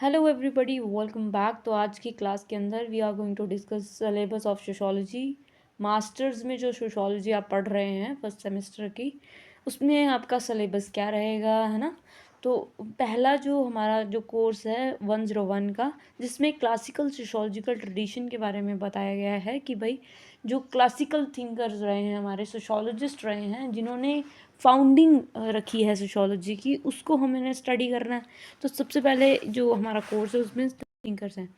Hello everybody, welcome back. तो आज की क्लास के अंदर we are going to discuss syllabus of sociology. Masters में जो सोशोलॉजी आप पढ़ रहे हैं फर्स्ट सेमेस्टर की, उसमें आपका सिलेबस क्या रहेगा, है ना। तो पहला जो हमारा जो कोर्स है 101 का, जिसमें क्लासिकल सोशोलॉजिकल ट्रेडिशन के बारे में बताया गया है कि भाई जो क्लासिकल थिंकर्स रहे हैं, हमारे सोशोलॉजिस्ट रहे हैं, जिन्होंने फाउंडिंग रखी है सोशोलॉजी की, उसको हमें स्टडी करना है। तो सबसे पहले जो हमारा कोर्स है उसमें थिंकर्स हैं।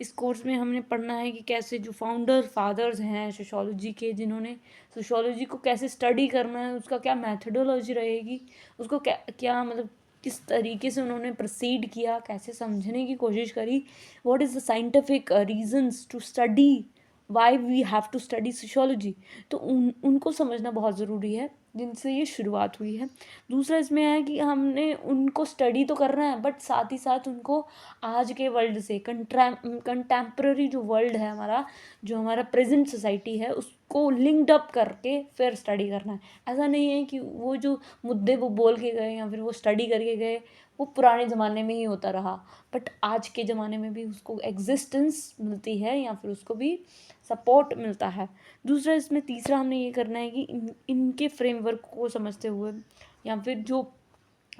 इस कोर्स में हमने पढ़ना है कि कैसे जो फादर्स हैं सोशोलॉजी के, जिन्होंने सोशोलॉजी को कैसे स्टडी करना है, उसका क्या मैथडोलॉजी रहेगी, उसको क्या क्या मतलब किस तरीके से उन्होंने प्रोसीड किया, कैसे समझने की कोशिश करी, what is the scientific reasons to study, why we have to study sociology. तो उनको समझना बहुत ज़रूरी है, जिनसे ये शुरुआत हुई है। दूसरा इसमें है कि हमने उनको स्टडी तो करना है, बट साथ ही साथ उनको आज के वर्ल्ड से कंटेम्प्ररी जो वर्ल्ड है हमारा, जो हमारा प्रेजेंट सोसाइटी है, उसको लिंक्ड अप करके फिर स्टडी करना है। ऐसा नहीं है कि वो जो मुद्दे वो बोल के गए या फिर वो स्टडी करके गए वो पुराने ज़माने में ही होता रहा, बट आज के ज़माने में भी उसको एग्जिस्टेंस मिलती है या फिर उसको भी सपोर्ट मिलता है। दूसरा इसमें तीसरा हमने ये करना है कि इनके फ्रेमवर्क को समझते हुए, या फिर जो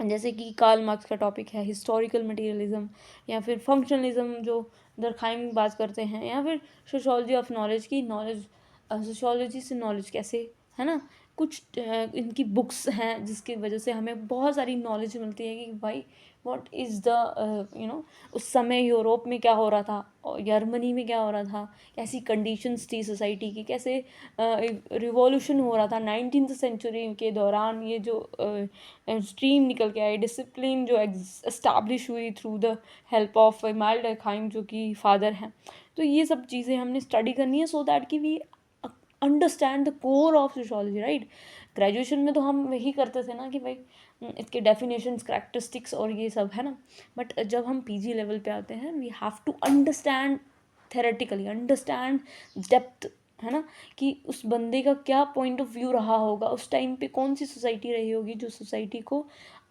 जैसे कि कार्ल मार्क्स का टॉपिक है हिस्टोरिकल मटेरियलिज्म, या फिर फंक्शनलिज्म जो दरखाइम बात करते हैं, या फिर सोशोलॉजी ऑफ नॉलेज की नॉलेज, सोशोलॉजी से नॉलेज कैसे, है ना। कुछ इनकी बुक्स हैं जिसकी वजह से हमें बहुत सारी नॉलेज मिलती है कि भाई व्हाट इज़ द उस समय यूरोप में क्या हो रहा था और जर्मनी में क्या हो रहा था, कैसी कंडीशंस थी सोसाइटी की, कैसे रिवॉल्यूशन हो रहा था 19th सेंचुरी के दौरान। ये जो स्ट्रीम निकल के आई, डिसिप्लिन जो एस्टैब्लिश हुई through the help of email Durkheim जो कि फादर हैं। तो ये सब चीज़ें हमने स्टडी करनी है सो दैट कि we understand the core of sociology, right. Graduation में तो हम वही करते थे ना कि भाई इसके डेफिनेशंस, करैक्टरिस्टिक्स और ये सब, है ना। बट जब हम पीजी लेवल पे आते हैं we have to understand theoretically, understand depth, है ना, कि उस बंदे का क्या पॉइंट ऑफ व्यू रहा होगा, उस टाइम पे कौन सी सोसाइटी रही होगी जो सोसाइटी को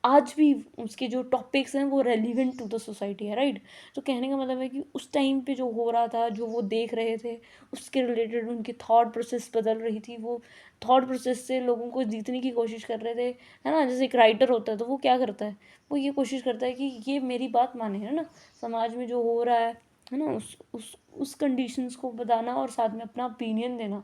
आज भी उसके जो टॉपिक्स हैं वो रेलिवेंट टू द सोसाइटी है, राइट। तो कहने का मतलब है कि उस टाइम पे जो हो रहा था, जो वो देख रहे थे, उसके रिलेटेड उनकी थॉट प्रोसेस बदल रही थी, वो थॉट प्रोसेस से लोगों को जीतने की कोशिश कर रहे थे, है ना। जैसे एक राइटर होता है तो वो क्या करता है, वो ये कोशिश करता है कि ये मेरी बात माने, है ना, समाज में जो हो रहा है ना, उस कंडीशंस को बताना और साथ में अपना ओपिनियन देना।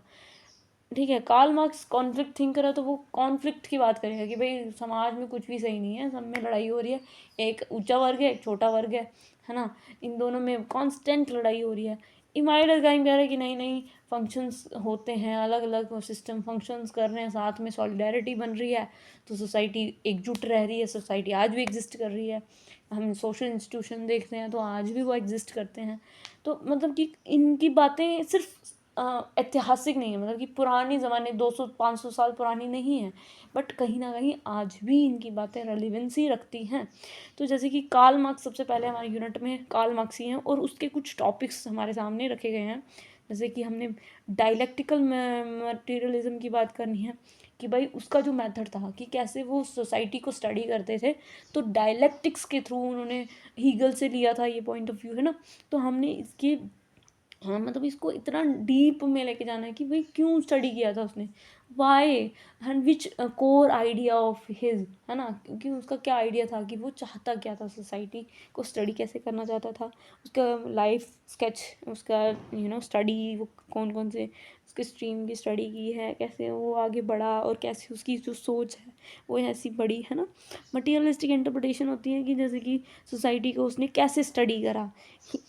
ठीक है, कार्ल मार्क्स कॉन्फ्लिक्ट थिंकर है तो वो कॉन्फ्लिक्ट की बात करेगा कि भाई समाज में कुछ भी सही नहीं है, सब में लड़ाई हो रही है, एक ऊंचा वर्ग है एक छोटा वर्ग है ना, इन दोनों में कांस्टेंट लड़ाई हो रही है। इमाइल डर्कहाइम कह रहा है कि नहीं नहीं, फंक्शंस होते हैं, अलग अलग सिस्टम फंक्शंस कर रहे हैं, साथ में सॉलिडारिटी बन रही है, तो सोसाइटी एकजुट रह रही है, सोसाइटी आज भी एग्जिस्ट कर रही है। हम सोशल इंस्टीट्यूशन देखते हैं तो आज भी वो एग्जिस्ट करते हैं। तो मतलब कि इनकी बातें सिर्फ ऐतिहासिक नहीं है, मतलब कि पुराने ज़माने 200-500 साल पुरानी नहीं है, बट कहीं ना कहीं आज भी इनकी बातें रेलिवेंसी रखती हैं। तो जैसे कि कार्ल मार्क्स सबसे पहले हमारे यूनिट में कार्ल मार्क्स ही हैं और उसके कुछ टॉपिक्स हमारे सामने रखे गए हैं। जैसे कि हमने डायलेक्टिकल मटेरियलिज्म की बात करनी है कि भाई उसका जो मेथड था कि कैसे वो सोसाइटी को स्टडी करते थे, तो डायलेक्टिक्स के थ्रू उन्होंने हीगल से लिया था ये पॉइंट ऑफ व्यू, है ना। तो हमने इसकी, हाँ मतलब इसको इतना डीप में लेके जाना है कि भाई क्यों स्टडी किया था उसने, why and which core idea of his, है ना, क्योंकि उसका क्या आइडिया था, कि वो चाहता क्या था, सोसाइटी को स्टडी कैसे करना चाहता था, उसका लाइफ स्केच, उसका स्टडी, वो कौन कौन से उसके स्ट्रीम की स्टडी की है, कैसे वो आगे बढ़ा और कैसे उसकी जो सोच है वो ऐसी बड़ी, है ना। मटीरियलिस्टिक इंटरप्रिटेशन होती है कि जैसे कि सोसाइटी को उसने कैसे स्टडी करा।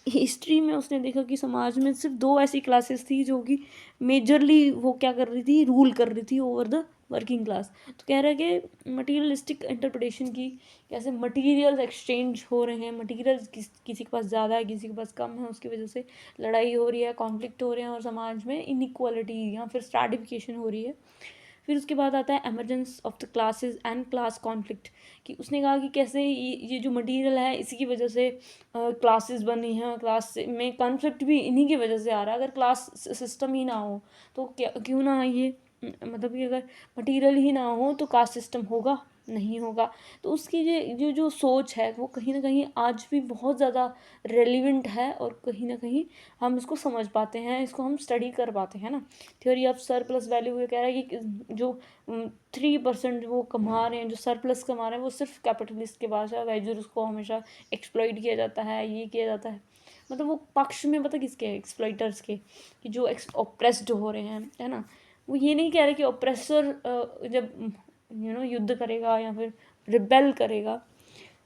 हिस्ट्री में उसने देखा कि समाज में सिर्फ दो ऐसी क्लासेस थी जो कि मेजरली वो क्या कर रही थी, रूल कर रही थी ओवर द वर्किंग क्लास। तो कह रहा है कि मटीरियलिस्टिक इंटरप्रिटेशन की, कैसे मटीरियल्स एक्सचेंज हो रहे हैं, मटीरियल्स किसी के पास ज़्यादा है किसी के पास कम है, उसकी वजह से लड़ाई हो रही है, कॉन्फ्लिक्ट हो रहे हैं और समाज में इनइक्वालिटी या फिर स्ट्रैटिफिकेशन हो रही है। फिर उसके बाद आता है emergence of the classes and class conflict, कि उसने कहा कि कैसे ये जो मटेरियल है इसी की वजह से क्लासेस बनी हैं, क्लास में कॉन्फ्लिक्ट भी इन्हीं की वजह से आ रहा है। अगर क्लास सिस्टम ही ना हो तो क्या, क्यों ना ये मतलब कि अगर मटेरियल ही ना हो तो कास्ट सिस्टम होगा, नहीं होगा। तो उसकी जो सोच है वो कहीं न कहीं आज भी बहुत ज़्यादा रेलेवेंट है और कहीं न कहीं हम इसको समझ पाते हैं, इसको हम स्टडी कर पाते हैं ना। थ्योरी ऑफ सरप्लस वैल्यू ये कह रहा है कि जो 3% वो कमा रहे हैं, जो सरप्लस कमा रहे हैं, वो सिर्फ कैपिटलिस्ट के पास है, वेजर उसको हमेशा एक्सप्लॉइट किया जाता है, ये किया जाता है। मतलब वो पक्ष में पता किसके है, एक्सप्लॉइटर्स के, कि जो ऑप्रेस्ड हो रहे हैं, है ना। वो ये नहीं कह रहे कि ऑप्रेसर जब युद्ध करेगा या फिर रिबेल करेगा,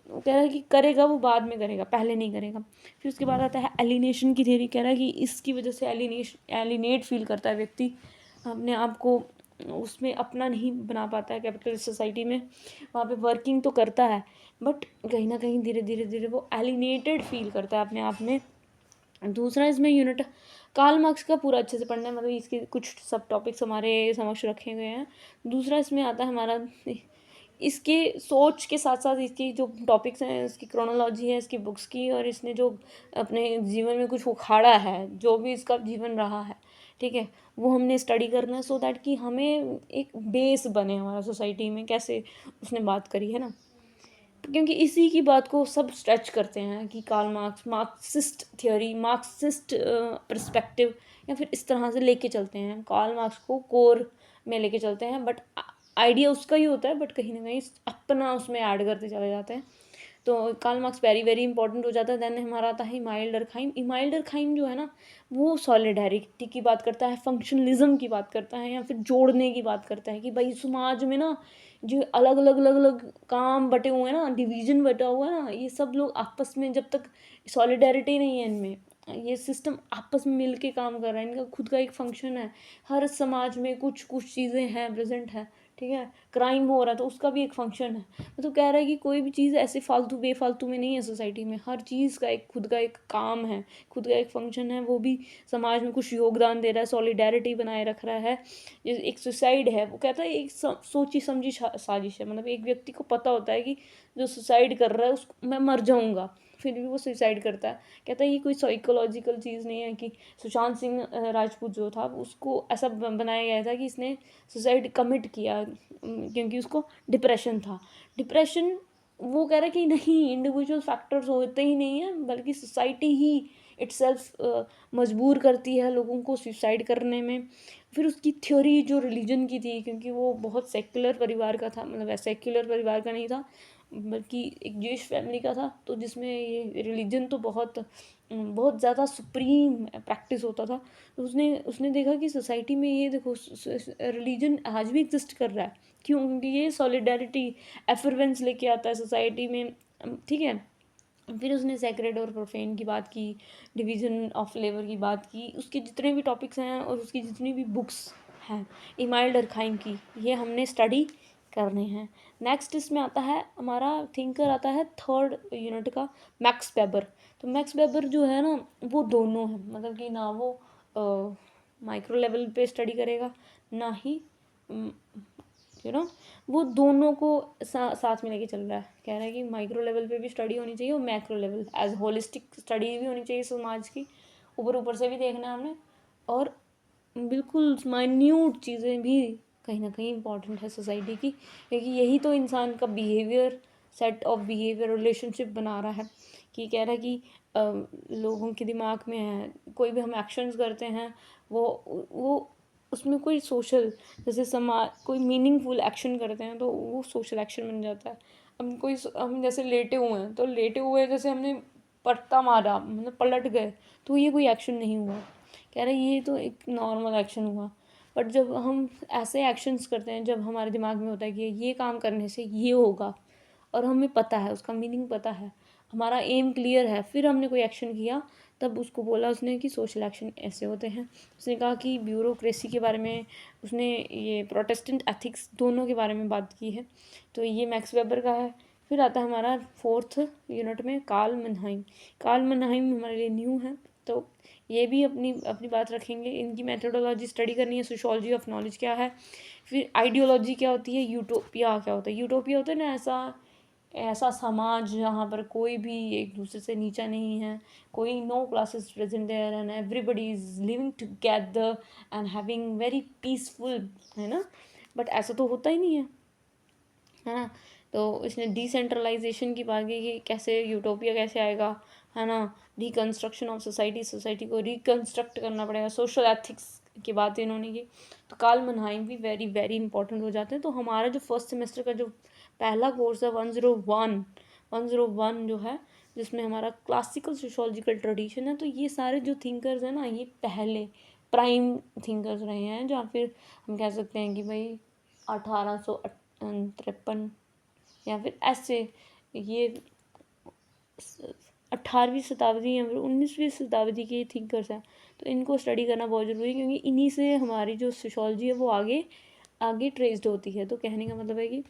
वो कह रहा है कि करेगा, वो बाद में करेगा, पहले नहीं करेगा। फिर उसके बाद आता है एलिनेशन की थ्योरी, कह रहा है कि इसकी वजह से एलिनेट फील करता है व्यक्ति, अपने आप को उसमें अपना नहीं बना पाता है कैपिटलिस्ट सोसाइटी में। वहाँ पे वर्किंग तो करता है बट कहीं ना कहीं धीरे धीरे धीरे वो एलिनेटेड फील करता है अपने आप में। दूसरा इसमें यूनिट कार्ल मार्क्स का पूरा अच्छे से पढ़ना है, मतलब इसके कुछ सब टॉपिक्स हमारे समक्ष रखे गए हैं। दूसरा इसमें आता है हमारा इसके सोच के साथ साथ इसकी जो टॉपिक्स हैं, इसकी क्रोनोलॉजी है इसकी बुक्स की, और इसने जो अपने जीवन में कुछ उखाड़ा है, जो भी इसका जीवन रहा है, ठीक है, वो हमने स्टडी करना है, सो दैट कि हमें एक बेस बने हमारा सोसाइटी में, कैसे उसने बात करी है ना। क्योंकि इसी की बात को सब स्ट्रेच करते हैं कि Karl Marx Marxist theory, Marxist perspective, या फिर इस तरह से लेके चलते हैं कार्ल मार्क्स को, कोर में लेके चलते हैं, बट आइडिया उसका ही होता है, बट कहीं ना कहीं अपना उसमें ऐड करते चले जाते हैं। तो Karl Marx very very important हो जाता है। देन हमारा आता है इमाइल डर्कहाइम। इमाइल डर्कहाइम जो है ना, वो सॉलिडेरिटी की बात करता है, फंक्शनलिज्म की बात करता है, या फिर जोड़ने की बात करता है कि भाई समाज में ना जो अलग अलग अलग अलग काम बटे हुए हैं ना, डिवीजन बटा हुआ है ना, ये सब लोग आपस में जब तक सॉलिडेरिटी नहीं है इनमें, ये सिस्टम आपस में मिल के काम कर रहा है, इनका खुद का एक फंक्शन है। हर समाज में कुछ कुछ चीज़ें हैं, प्रेजेंट है, ठीक है, क्राइम हो रहा है तो उसका भी एक फंक्शन है। मतलब कह रहा है कि कोई भी चीज़ ऐसे फालतू बेफालतू में नहीं है सोसाइटी में, हर चीज़ का एक खुद का एक काम है, खुद का एक फंक्शन है, वो भी समाज में कुछ योगदान दे रहा है, सॉलिडेरिटी बनाए रख रहा है। जैसे एक सुसाइड है, वो कहता है एक सोची समझी साजिश है, मतलब एक व्यक्ति को पता होता है कि जो सुसाइड कर रहा है उसको मैं मर जाऊंगा, फिर भी वो सुसाइड करता है। कहता है ये कोई साइकोलॉजिकल चीज़ नहीं है कि सुशांत सिंह राजपूत जो था उसको ऐसा बनाया गया था कि इसने सुसाइड कमिट किया क्योंकि उसको डिप्रेशन था। डिप्रेशन, वो कह रहा है कि नहीं, इंडिविजुअल फैक्टर्स होते ही नहीं है, बल्कि सोसाइटी ही इटसेल्फ मजबूर करती है लोगों को सुसाइड करने में। फिर उसकी थ्योरी जो रिलीजन की थी, क्योंकि वो बहुत सेक्युलर परिवार का था, मतलब सेक्युलर परिवार का नहीं था बल्कि एक ज्यूइश फैमिली का था, तो जिसमें ये रिलीजन तो बहुत बहुत ज़्यादा सुप्रीम प्रैक्टिस होता था। तो उसने उसने देखा कि सोसाइटी में ये देखो रिलीजन आज भी एग्जिस्ट कर रहा है। क्यों? क्योंकि ये सॉलिडेरिटी एफरवेंस लेके आता है सोसाइटी में, ठीक है। फिर उसने सैक्रेड और प्रोफेन की बात की, डिवीज़न ऑफ लेबर की बात की, उसके जितने भी टॉपिक्स हैं और उसकी जितनी भी बुक्स हैं इमाइल डर्कहाइम की, ये हमने स्टडी करने हैं। नेक्स्ट इसमें आता है हमारा थिंकर, आता है थर्ड यूनिट का, मैक्स वेबर। तो मैक्स वेबर जो है ना, वो दोनों है, मतलब कि ना वो माइक्रो लेवल पे स्टडी करेगा, ना ही वो दोनों को साथ में लेके चल रहा है। कह रहा है कि माइक्रो लेवल पे भी स्टडी होनी चाहिए और macro level as holistic study भी होनी चाहिए समाज की, ऊपर ऊपर से भी देखना है हमने, और बिल्कुल माइन्यूट चीज़ें भी कहीं ना कहीं इंपॉर्टेंट है सोसाइटी की, क्योंकि यही तो इंसान का behaviour, set of behaviour relationship बना रहा है। कि कह रहा है कि लोगों के दिमाग में है, कोई भी हम एक्शंस करते हैं वो उसमें कोई सोशल, जैसे समाज कोई मीनिंगफुल एक्शन करते हैं तो वो सोशल एक्शन बन जाता है। हम जैसे लेटे हुए हैं, तो लेटे हुए जैसे हमने पट्टा मारा, मतलब पलट गए, तो ये कोई एक्शन नहीं हुआ। कह रहे ये तो एक नॉर्मल एक्शन हुआ। बट जब हम ऐसे एक्शंस करते हैं, जब हमारे दिमाग में होता है कि ये काम करने से ये होगा, और हमें पता है, उसका मीनिंग पता है, हमारा एम क्लियर है, फिर हमने कोई एक्शन किया, तब उसको बोला उसने कि सोशल एक्शन ऐसे होते हैं। उसने कहा कि ब्यूरोक्रेसी के बारे में, उसने ये प्रोटेस्टेंट एथिक्स दोनों के बारे में बात की है। तो ये मैक्स वेबर का है। फिर आता है हमारा फोर्थ यूनिट में कार्ल मनहाइम। कार्ल मनहाइम हमारे लिए न्यू है, तो ये भी अपनी अपनी बात रखेंगे। इनकी मेथोडोलॉजी स्टडी करनी है, सोशोलॉजी ऑफ नॉलेज क्या है, फिर आइडियोलॉजी क्या होती है, यूटोपिया क्या होता है। यूटोपिया होता है ना ऐसा ऐसा समाज जहाँ पर कोई भी एक दूसरे से नीचा नहीं है, कोई no classes present there and everybody is living together and having very peaceful, है ना। बट ऐसा तो होता ही नहीं है। है ना। तो इसने डिसेंट्रलाइजेशन की बात की कि कैसे यूटोपिया कैसे आएगा, है ना। रिकन्स्ट्रक्शन ऑफ सोसाइटी, सोसाइटी को रिकन्स्ट्रक्ट करना पड़ेगा, सोशल एथिक्स की बात इन्होंने की। तो कार्ल मनहाइम भी वेरी वेरी इंपॉर्टेंट हो जाते हैं। तो हमारा जो फर्स्ट सेमेस्टर का जो पहला कोर्स है 101 जो है, जिसमें हमारा क्लासिकल सोशोलॉजिकल ट्रेडिशन है, तो ये सारे जो थिंकर्स हैं ना, ये पहले प्राइम थिंकर्स रहे हैं, जहाँ फिर हम कह सकते हैं कि भाई 1853 या फिर ऐसे ये 18वीं शताब्दी या फिर 19वीं शताब्दी के थिंकर्स हैं। तो इनको स्टडी करना बहुत ज़रूरी है, क्योंकि इन्हीं से हमारी जो सोशोलॉजी है वो आगे आगे ट्रेस्ड होती है। तो कहने का मतलब है कि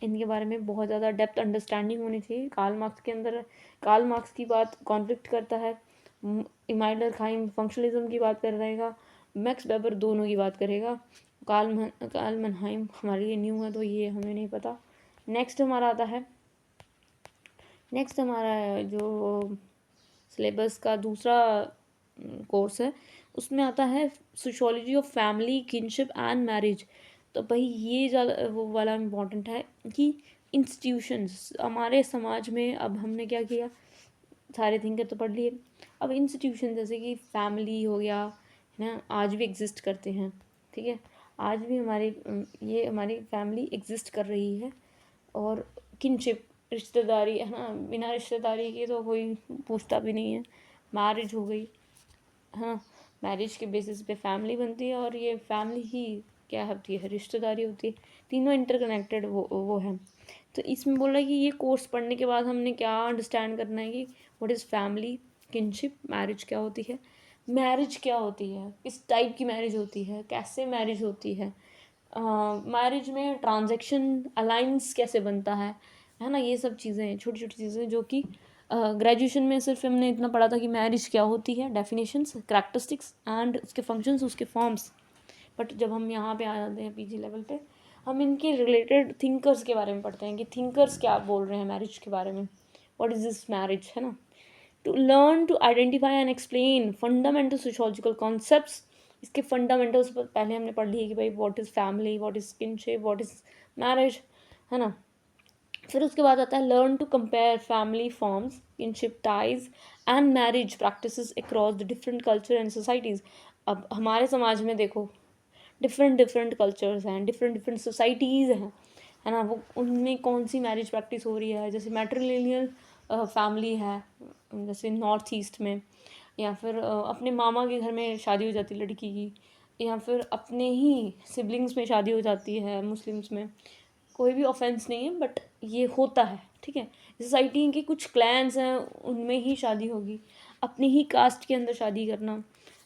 इनके बारे में बहुत ज़्यादा डेप्थ अंडरस्टैंडिंग होनी चाहिए। कार्ल मार्क्स के अंदर कार्ल मार्क्स की बात कॉन्फ्लिक्ट करता है, इमाइल डर्कहाइम फंक्शनलिज्म की बात कर रहेगा, मैक्स वेबर दोनों की बात करेगा। कार्ल मनहाइम हमारे लिए न्यू है, तो ये हमें नहीं पता। नेक्स्ट हमारा जो सिलेबस का दूसरा कोर्स है, उसमें आता है sociology of family, kinship and marriage. तो भाई ये ज़्यादा वो वाला इम्पोर्टेंट है कि इंस्टीट्यूशंस हमारे समाज में, अब हमने क्या किया, सारे थिंकर तो पढ़ लिए, अब इंस्टीट्यूशन जैसे कि फैमिली हो गया, है ना, आज भी एग्जिस्ट करते हैं, ठीक है। आज भी ये हमारी फैमिली एग्जिस्ट कर रही है। और किनशिप, रिश्तेदारी, है ना, बिना रिश्तेदारी के तो कोई पूछता भी नहीं है। मैरिज हो गई, हाँ, मैरिज के बेसिस पे फैमिली बनती है, और ये फैमिली ही क्या होती है, रिश्तेदारी होती है। तीनों इंटरकनेक्टेड वो है। तो इसमें बोल रहा है कि ये कोर्स पढ़ने के बाद हमने क्या अंडरस्टैंड करना है कि what is family, kinship, marriage क्या होती है, मैरिज क्या होती है, किस टाइप की मैरिज होती है, कैसे मैरिज होती है, मैरिज में ट्रांजैक्शन अलाइंस कैसे बनता है ना। ये सब चीज़ें, छोटी छोटी चीज़ें जो कि ग्रेजुएशन में सिर्फ हमने इतना पढ़ा था कि मैरिज क्या होती है, डेफिनेशंस, करैक्टरिस्टिक्स एंड उसके फंक्शंस, उसके फॉर्म्स। बट जब हम यहाँ पे आ जाते हैं पीजी लेवल पे, हम इनके रिलेटेड थिंकर्स के बारे में पढ़ते हैं कि थिंकर्स क्या बोल रहे हैं मैरिज के बारे में, व्हाट इज़ दिस मैरिज, है ना। To learn to identify and explain fundamental sociological concepts. इसके फंडामेंटल्स पहले हमने पढ़ लिए कि भाई what is family, what is kinship, what is marriage, है ना। फिर उसके बाद आता है learn to compare family forms, kinship ties and marriage practices across the different culture and societies. अब हमारे समाज में देखो, डिफरेंट डिफरेंट कल्चर्स हैं, डिफरेंट डिफरेंट सोसाइटीज़ हैं, है ना। वो उनमें कौन सी मैरिज प्रैक्टिस हो रही है, जैसे मैट्रिलिनियल फैमिली है जैसे नॉर्थ ईस्ट में, या फिर अपने मामा के घर में शादी हो जाती है लड़की की, या फिर अपने ही सिबलिंग्स में शादी हो जाती है मुस्लिम्स में। कोई भी ऑफेंस नहीं है, बट ये होता है, ठीक है। सोसाइटी के कुछ क्लैंस हैं, उनमें ही शादी होगी, अपनी ही कास्ट के अंदर शादी करना।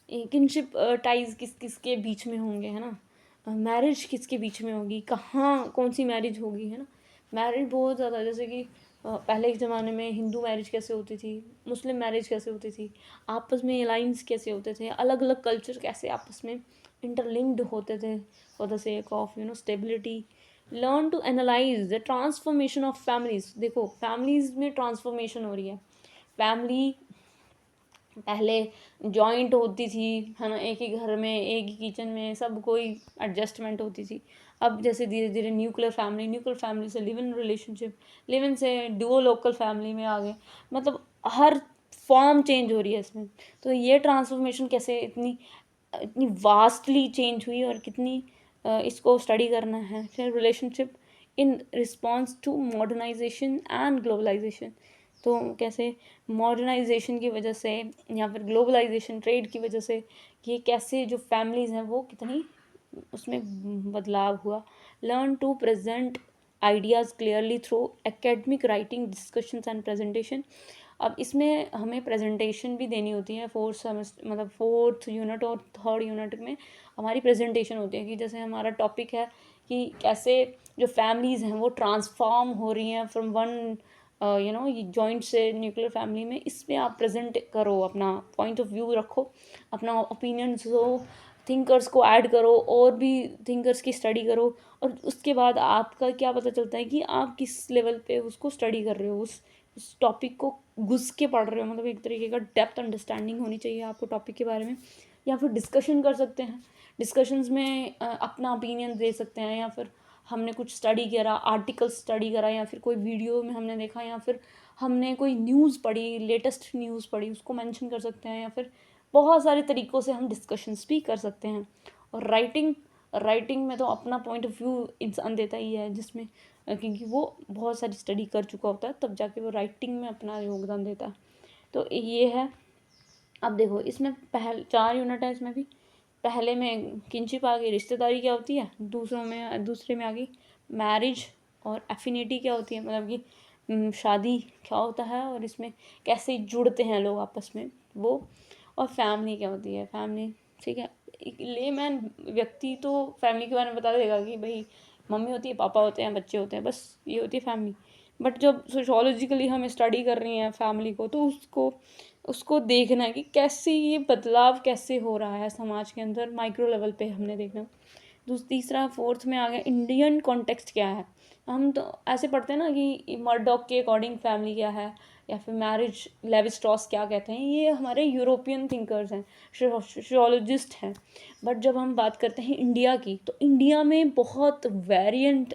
किनशिप टाइज किस किस के बीच में होंगे, है ना। मैरिज किसके बीच में होगी, कहाँ कौन सी मैरिज होगी, है ना। मैरिज बहुत ज़्यादा, जैसे कि पहले के ज़माने में हिंदू मैरिज कैसे होती थी, मुस्लिम मैरिज कैसे होती थी, आपस में अलाइंस कैसे होते थे, अलग अलग कल्चर कैसे आपस में इंटरलिंक्ड होते थे for the sake of stability. Learn to analyse the transformation of families. देखो फैमिलीज में ट्रांसफॉर्मेशन हो रही है। फैमिली पहले जॉइंट होती थी, है ना, एक ही घर में एक ही किचन में सब कोई एडजस्टमेंट होती थी। अब जैसे धीरे धीरे न्यूक्लियर फैमिली से live in relationship, live in से डुओ लोकल फैमिली में आ गए। मतलब हर फॉर्म चेंज हो रही है इसमें। तो ये ट्रांसफॉर्मेशन कैसे इतनी इतनी वास्टली चेंज हुई, और कितनी इसको स्टडी करना है। फिर relationship in response to modernisation and globalisation. तो कैसे मॉडर्नाइजेशन की वजह से या फिर ग्लोबलाइजेशन, ट्रेड की वजह से, ये कैसे जो फैमिलीज़ हैं वो कितनी उसमें बदलाव हुआ। Learn to present ideas clearly through academic writing, discussions and presentation. अब इसमें हमें प्रेजेंटेशन भी देनी होती है, फोर्थ सेमेस्टर मतलब फोर्थ यूनिट और थर्ड यूनिट में हमारी प्रेजेंटेशन होती है, कि जैसे हमारा टॉपिक है कि कैसे जो फैमिलीज़ हैं वो ट्रांसफॉर्म हो रही हैं फ्रॉम वन ये जॉइंट से न्यूक्लियर फैमिली में। इस पर आप प्रेजेंट करो, अपना पॉइंट ऑफ व्यू रखो, अपना ओपिनियंस हो, थिंकर्स को ऐड करो, और भी थिंकर्स की स्टडी करो। और उसके बाद आपका क्या पता चलता है कि आप किस लेवल पे उसको स्टडी कर रहे हो, उस टॉपिक को घुस के पढ़ रहे हो। मतलब एक तरीके का डेप्थ अंडरस्टैंडिंग होनी चाहिए आपको टॉपिक के बारे में। या फिर डिस्कशन कर सकते हैं, डिस्कशंस में अपना ओपिनियन दे सकते हैं, या फिर हमने कुछ स्टडी करा, आर्टिकल स्टडी करा, या फिर कोई वीडियो में हमने देखा, या फिर हमने कोई न्यूज़ पढ़ी, लेटेस्ट न्यूज़ पढ़ी, उसको मेंशन कर सकते हैं, या फिर बहुत सारे तरीक़ों से हम डिस्कशंस भी कर सकते हैं। और राइटिंग में तो अपना पॉइंट ऑफ व्यू इंसान देता ही है, जिसमें क्योंकि वो बहुत सारी स्टडी कर चुका होता है, तब जाके वो राइटिंग में अपना योगदान देता है। तो ये है। अब देखो इसमें 4 यूनिट है, इसमें भी पहले में किनशिप आ गई, रिश्तेदारी क्या होती है, दूसरे में आ गई मैरिज और एफिनिटी क्या होती है, मतलब कि शादी क्या होता है और इसमें कैसे जुड़ते हैं लोग आपस में वो, और फैमिली क्या होती है, फैमिली। ठीक है, एक लेमैन व्यक्ति तो फैमिली के बारे में बता देगा कि भाई मम्मी होती है, पापा होते हैं, बच्चे होते हैं, बस ये होती है फैमिली। बट जब सोशोलॉजिकली हम स्टडी कर रही हैं फैमिली को, तो उसको देखना है कि कैसे ये बदलाव कैसे हो रहा है समाज के अंदर, माइक्रो लेवल पे हमने देखना। तीसरा फोर्थ में आ गया इंडियन कॉन्टेक्स्ट क्या है। हम तो ऐसे पढ़ते हैं ना कि मर्डॉक के अकॉर्डिंग फैमिली क्या है, या फिर मैरिज लेवी स्ट्रॉस क्या कहते हैं, ये हमारे यूरोपियन थिंकर्स हैं, सोशियोलॉजिस्ट हैं। बट जब हम बात करते हैं इंडिया की, तो इंडिया में बहुत वेरिएंट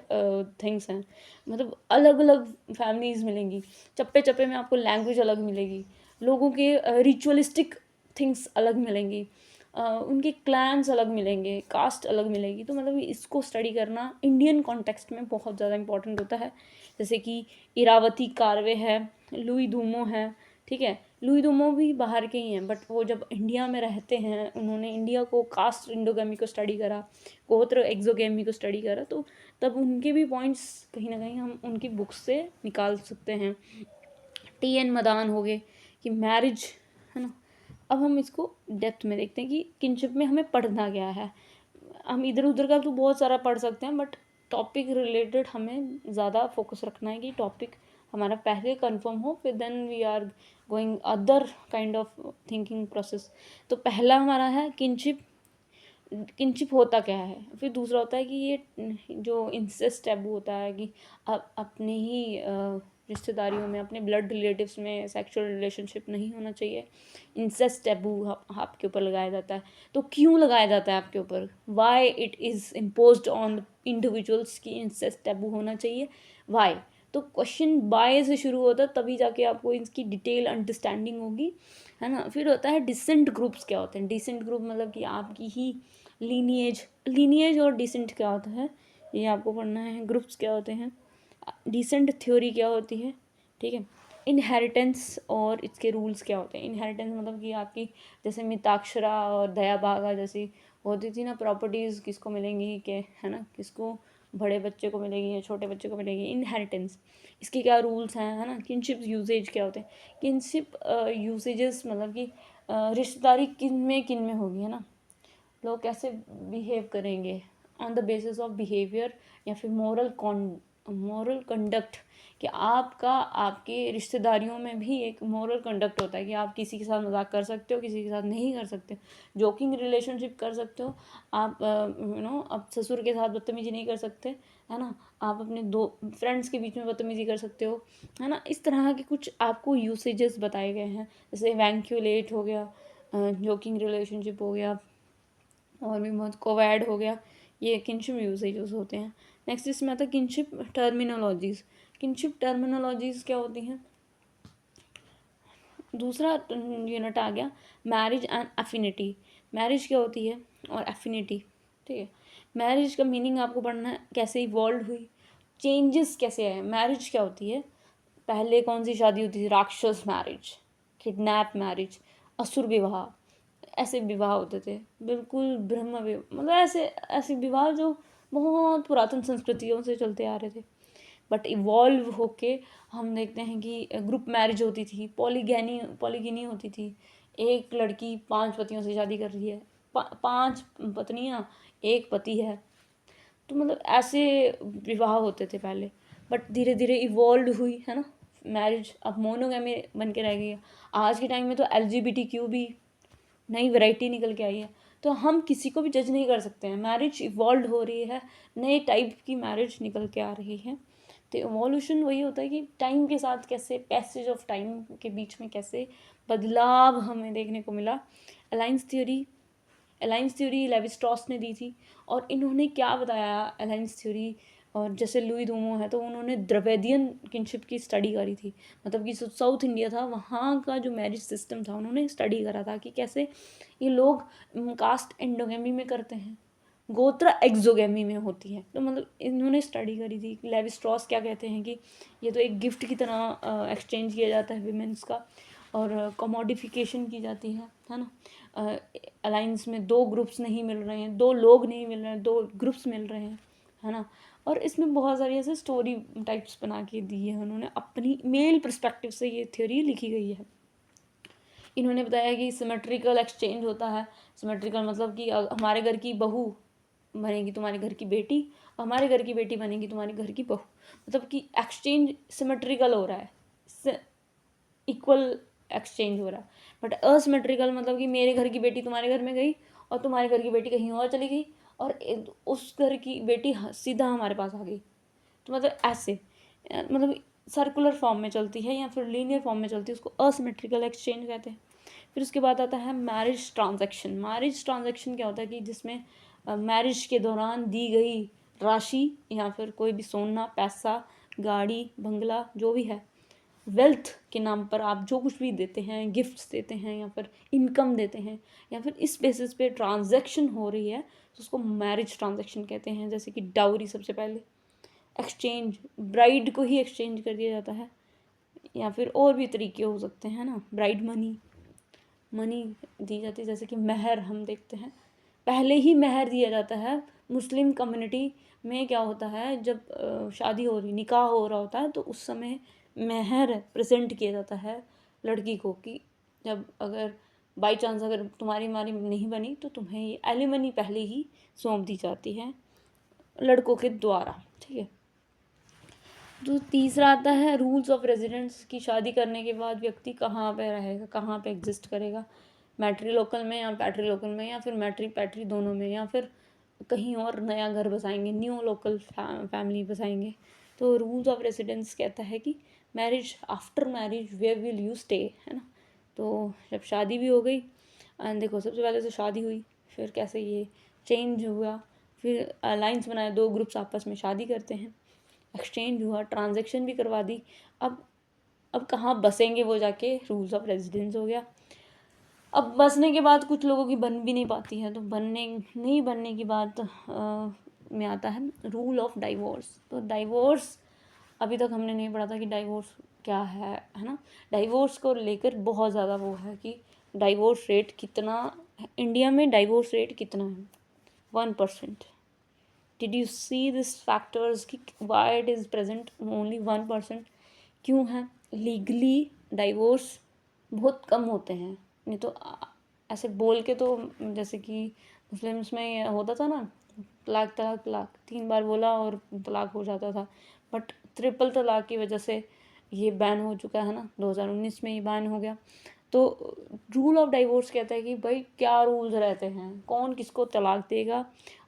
थिंग्स हैं, मतलब अलग अलग फैमिलीज़ मिलेंगी, चप्पे चप्पे में आपको लैंग्वेज अलग मिलेगी, लोगों के रिचुअलिस्टिक थिंग्स अलग मिलेंगी, उनके क्लैन्स अलग मिलेंगे, कास्ट अलग मिलेगी। तो मतलब इसको स्टडी करना इंडियन कॉन्टेक्स्ट में बहुत ज़्यादा इंपॉर्टेंट होता है। जैसे कि इरावती कार्वे है, लुई दूमो है, ठीक है, लुई दूमो भी बाहर के ही हैं, बट वो जब इंडिया में रहते हैं, उन्होंने इंडिया को कास्ट इंडोगेमी को स्टडी करा, गोत्र एक्सोगेमी को स्टडी करा, तो तब उनके भी पॉइंट्स कहीं ना कहीं हम उनकी बुक्स से निकाल सकते हैं। TN मदान हो गए कि मैरिज है ना। अब हम इसको डेप्थ में देखते हैं कि किनशिप में हमें पढ़ना क्या है। हम इधर उधर का तो बहुत सारा पढ़ सकते हैं, बट टॉपिक रिलेटेड हमें ज़्यादा फोकस रखना है कि टॉपिक हमारा पहले कंफर्म हो, फिर then we are going other kind of thinking process. तो पहला हमारा है किनशिप होता क्या है। फिर दूसरा होता है कि ये जो इंसेस्ट टैबू होता है कि अपने ही रिश्तेदारियों में, अपने ब्लड रिलेटिव्स में सेक्सुअल रिलेशनशिप नहीं होना चाहिए, इंसेस्ट टैबू आपके ऊपर लगाया जाता है। तो क्यों लगाया जाता है आपके ऊपर, Y it is imposed on individuals की इंसेस्ट टैबू होना चाहिए, वाई। तो क्वेश्चन बाय से शुरू होता है, तभी जाके आपको इसकी डिटेल अंडरस्टैंडिंग होगी, है ना। फिर होता है डिसेंट ग्रुप्स क्या होते हैं। डिसेंट ग्रुप मतलब कि आपकी ही लीनिएज और डिसेंट क्या होता है, ये आपको पढ़ना है। ग्रुप्स क्या होते हैं, डिसेंट थ्योरी क्या होती है, ठीक है। इनहेरिटेंस और इसके रूल्स क्या होते हैं। इनहेरिटेंस मतलब कि आपकी जैसे मिताक्षरा और दयाभागा जैसी होती थी ना प्रॉपर्टीज़, किसको मिलेंगी के, है ना, किसको, बड़े बच्चे को मिलेगी या छोटे बच्चे को मिलेगी, इनहेरिटेंस। इसके क्या रूल्स हैं, है ना। किनशिप यूसेज क्या होते हैं। किनशिप यूसेजेस मतलब कि रिश्तेदारी किन में होगी, है ना, लोग कैसे बिहेव करेंगे on the basis of behaviour, या फिर मोरल कंडक्ट, कि आपके रिश्तेदारियों में भी एक मोरल कंडक्ट होता है कि आप किसी के साथ मजाक कर सकते हो, किसी के साथ नहीं कर सकते, जोकिंग रिलेशनशिप कर सकते हो आप, आप ससुर के साथ बदतमीजी नहीं कर सकते, है ना, आप अपने दो फ्रेंड्स के बीच में बदतमीजी कर सकते हो, है ना। इस तरह के कुछ आपको यूसेजेस बताए गए हैं, जैसे वैंक्यूलेट हो गया, जोकिंग रिलेशनशिप हो गया, और भी बहुत कोवैड हो गया, ये किनशिप यूसेजेस होते हैं। नेक्स्ट इसमें आता है किनशिप टर्मिनोलॉजीज़। किनशिप टर्मिनोलॉजीज़ क्या होती हैं। दूसरा यूनिट आ गया मैरिज एंड एफिनिटी। मैरिज क्या होती है और एफिनिटी, ठीक है। मैरिज का मीनिंग आपको पढ़ना है, कैसे इवॉल्व हुई, चेंजेस कैसे आए। मैरिज क्या होती है, पहले कौन सी शादी होती थी, राक्षस मैरिज, किडनैप मैरिज, असुर विवाह, ऐसे विवाह होते थे, बिल्कुल ब्रह्म विवाह, मतलब ऐसे विवाह जो बहुत पुरातन संस्कृतियों से चलते आ रहे थे। बट इवॉल्व होके हम देखते हैं कि ग्रुप मैरिज होती थी, पॉलीगिनी होती थी, एक लड़की 5 पतियों से शादी कर रही है, 5 पत्नियां, एक पति है, तो मतलब ऐसे विवाह होते थे पहले। बट धीरे धीरे इवॉल्व हुई, है ना, मैरिज अब मोनोगैमी बन के रह गई है। आज के टाइम में तो LGBTQ भी नई वैरायटी निकल के आई है, तो हम किसी को भी जज नहीं कर सकते हैं। मैरिज इवॉल्व हो रही है, नए टाइप की मैरिज निकल के आ रही है। तो इवोल्यूशन वही होता है कि टाइम के साथ कैसे, पैसेज ऑफ टाइम के बीच में कैसे बदलाव हमें देखने को मिला। अलायंस थ्योरी लेवी स्ट्रॉस ने दी थी, और इन्होंने क्या बताया अलायंस थ्योरी और जैसे लुई दूमो है तो उन्होंने द्रविडियन किनशिप की स्टडी करी थी, मतलब कि साउथ इंडिया था वहाँ का जो मैरिज सिस्टम था उन्होंने स्टडी करा था कि कैसे ये लोग कास्ट एंडोगेमी में करते हैं, गोत्र एक्सोगेमी में होती है। तो मतलब इन्होंने स्टडी करी थी। लेवी स्ट्रॉस क्या कहते हैं कि ये तो एक गिफ्ट की तरह एक्सचेंज किया जाता है विमेंस का, और कमोडिफिकेशन की जाती है ना। अलाइंस में दो ग्रुप्स नहीं मिल रहे हैं, दो लोग नहीं मिल रहे हैं, दो ग्रुप्स मिल रहे हैं, है ना। और इसमें बहुत सारी ऐसे स्टोरी टाइप्स बना के दी है उन्होंने, अपनी मेल पर्सपेक्टिव से ये थ्योरी लिखी गई है। इन्होंने बताया कि सिमेट्रिकल एक्सचेंज होता है। सिमेट्रिकल मतलब कि हमारे घर की बहू बनेगी तुम्हारे घर की बेटी, हमारे घर की बेटी बनेगी तुम्हारे घर की बहू, मतलब कि एक्सचेंज सिमेट्रिकल हो रहा है, इक्वल एक्सचेंज हो रहा है। बट असिमेट्रिकल मतलब कि मेरे घर की बेटी तुम्हारे घर में गई और तुम्हारे घर की बेटी कहीं और चली गई और उस घर की बेटी सीधा हमारे पास आ गई। तो मतलब ऐसे मतलब सर्कुलर फॉर्म में चलती है या फिर लीनियर फॉर्म में चलती है, उसको असिमेट्रिकल एक्सचेंज कहते हैं। फिर उसके बाद आता है मैरिज ट्रांजैक्शन। मैरिज ट्रांजैक्शन क्या होता है कि जिसमें मैरिज के दौरान दी गई राशि या फिर कोई भी सोना, पैसा, गाड़ी, बंगला जो भी है, वेल्थ के नाम पर आप जो कुछ भी देते हैं, गिफ्ट्स देते हैं या फिर इनकम देते हैं या फिर इस बेसिस पे ट्रांजैक्शन हो रही है तो उसको मैरिज ट्रांजैक्शन कहते हैं। जैसे कि डाउरी सबसे पहले एक्सचेंज, ब्राइड को ही एक्सचेंज कर दिया जाता है, या फिर और भी तरीके हो सकते हैं ना। ब्राइड मनी दी जाती है, जैसे कि महर हम देखते हैं, पहले ही महर दिया जाता है। मुस्लिम कम्युनिटी में क्या होता है, जब शादी हो रही, निकाह हो रहा होता है तो उस समय महर प्रेजेंट किया जाता है लड़की को, कि जब अगर बाई चांस अगर तुम्हारी हमारी नहीं बनी तो तुम्हें ये एलिमनी पहले ही सौंप दी जाती है लड़कों के द्वारा, ठीक है। तो तीसरा आता है रूल्स ऑफ रेजिडेंस, की शादी करने के बाद व्यक्ति कहाँ पे रहेगा, कहाँ पे एग्जिस्ट करेगा, मैट्री लोकल में या पैट्री लोकल में या फिर मैट्री पैट्री दोनों में, या फिर कहीं और नया घर बसाएंगे, न्यू लोकल फैमिली बसाएंगे। तो रूल्स ऑफ रेजिडेंस कहता है कि marriage, after marriage where will you stay, है ना। तो जब शादी भी हो गई, देखो सबसे पहले तो शादी हुई, फिर कैसे ये चेंज हुआ, फिर अलाइंस बनाए, दो ग्रुप्स आपस में शादी करते हैं, एक्सचेंज हुआ, ट्रांजैक्शन भी करवा दी। अब कहाँ बसेंगे वो जाके, रूल्स ऑफ रेजिडेंस हो गया। अब बसने के बाद कुछ लोगों की बन भी नहीं पाती है, तो नहीं बनने की बात में आता है रूल ऑफ डाइवोर्स। तो डाइवोर्स अभी तक हमने नहीं पढ़ा था कि डाइवोर्स क्या है ना। डाइवोर्स को लेकर बहुत ज़्यादा वो है कि डाइवोर्स रेट कितना, इंडिया में डाइवोर्स रेट कितना है, 1%। Did you see this factors कि why it is present only 1%? क्यों है? लीगली डाइवोर्स बहुत कम होते हैं, नहीं तो ऐसे बोल के तो, जैसे कि मुस्लिम्स में ये होता था ना, तलाक तलाक तलाक, 3 बार बोला और तलाक हो जाता था। बट ट्रिपल तलाक की वजह से ये बैन हो चुका है ना, 2019 में ये बैन हो गया। तो रूल ऑफ डाइवोर्स कहता है कि भाई क्या रूल्स रहते हैं, कौन किसको तलाक देगा।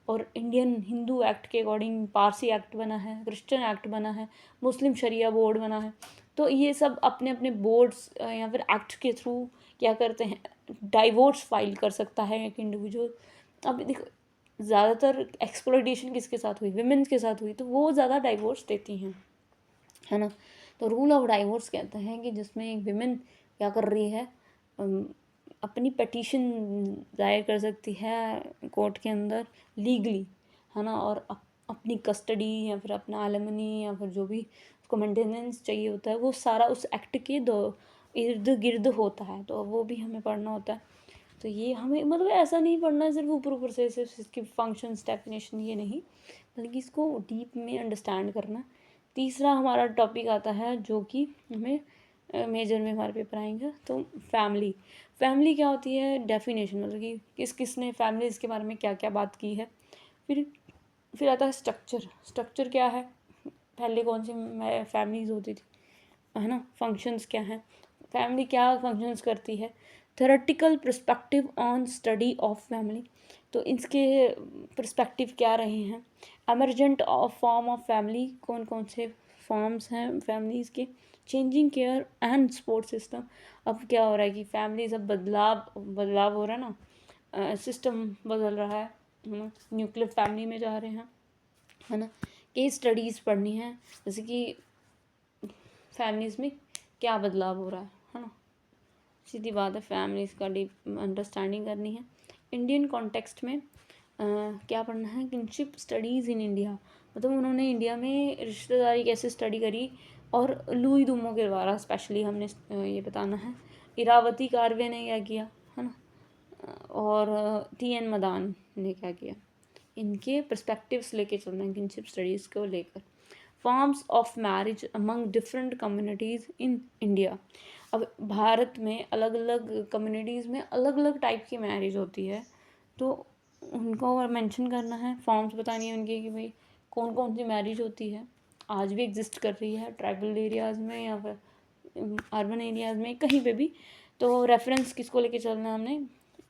और इंडियन हिंदू एक्ट के अकॉर्डिंग पारसी एक्ट बना है, क्रिश्चियन एक्ट बना है, मुस्लिम शरिया बोर्ड बना है। तो ये सब अपने अपने बोर्ड्स या फिर एक्ट के थ्रू क्या करते हैं, डाइवोर्स फाइल कर सकता है एक इंडिविजुअल। अब देखो ज़्यादातर एक्सप्लॉयटेशन किसके साथ हुई, विमेंस के साथ हुई, तो वो ज़्यादा डाइवोर्स देती हैं, है ना। तो रूल ऑफ डाइवोर्स कहते हैं कि जिसमें एक विमेन क्या कर रही है, अपनी पटिशन दायर कर सकती है कोर्ट के अंदर लीगली, है ना। और अपनी कस्टडी या फिर अपना एलिमनी या फिर जो भी उसको मेंटेनेंस चाहिए होता है वो सारा उस एक्ट के इर्द गिर्द होता है, तो वो भी हमें पढ़ना होता है। तो ये हमें मतलब ऐसा नहीं पढ़ना है सिर्फ ऊपर ऊपर से, सिर्फ इसकी फंक्शंस डेफिनेशन ये नहीं, बल्कि इसको डीप में अंडरस्टैंड करना। तीसरा हमारा टॉपिक आता है जो कि हमें मेजर में हमारे पेपर आएंगे, तो फैमिली क्या होती है, डेफिनेशन, मतलब कि किस किस ने फैमिलीज़ के बारे में क्या क्या बात की है। फिर आता है स्ट्रक्चर क्या है, पहले कौन सी फैमिलीज़ होती थी, है ना। फंक्शंस क्या हैं, फैमिली क्या फंक्शंस करती है। Theoretical perspective on study of family, तो इसके पर्सपेक्टिव क्या रहे हैं। Emergent of form of family, कौन कौन से फॉर्म्स हैं फैमिलीज़ के। Changing care and support system, अब क्या हो रहा है कि फैमिलीज अब बदलाव हो रहा है ना, सिस्टम बदल रहा है ना, न्यूक्लियर फैमिली में जा रहे हैं, है ना। केस स्टडीज़ पढ़नी है, जैसे कि फैमिलीज़ में क्या बदलाव हो रहा है ना। सीधी बात है, फैमिलीज़ का डीप अंडरस्टैंडिंग करनी है। इंडियन कॉन्टेक्स्ट में क्या पढ़ना है, किनशिप स्टडीज़ इन इंडिया, मतलब उन्होंने इंडिया में रिश्तेदारी कैसे स्टडी करी, और लुई दुमो के द्वारा स्पेशली हमने ये बताना है। इरावती कार्वे ने क्या किया है ना, और टी.एन. मदान ने क्या किया, इनके पर्सपेक्टिव्स लेके चलना है किनशिप स्टडीज़ को लेकर। Forms of marriage among different communities in India, अब भारत में अलग अलग कम्युनिटीज़ में अलग अलग टाइप की मैरिज होती है, तो उनको मेंशन करना है, फॉर्म्स बतानी है उनकी कि भाई कौन कौन सी मैरिज होती है, आज भी एग्जिस्ट कर रही है ट्राइबल एरियाज़ में या फिर अर्बन एरियाज़ में, कहीं पे भी। तो रेफरेंस किसको लेके चलना है हमने,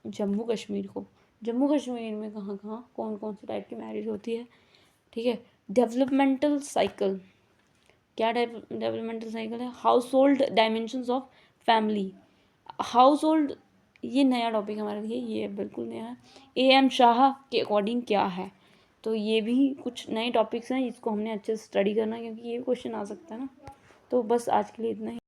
जम्मू कश्मीर को। जम्मू कश्मीर में कहाँ कहाँ कौन कौन सी टाइप की मैरिज होती है, ठीक है। डेवलपमेंटल साइकिल, क्या डेवलपमेंटल साइकिल है, house hold dimensions of family. House hold ये नया टॉपिक हमारे लिए, ये बिल्कुल नया है। A.M. शाह के अकॉर्डिंग क्या है, तो ये भी कुछ नए टॉपिक्स हैं जिसको हमने अच्छे से स्टडी करना है, क्योंकि ये क्वेश्चन आ सकता है ना। तो बस आज के लिए इतना ही।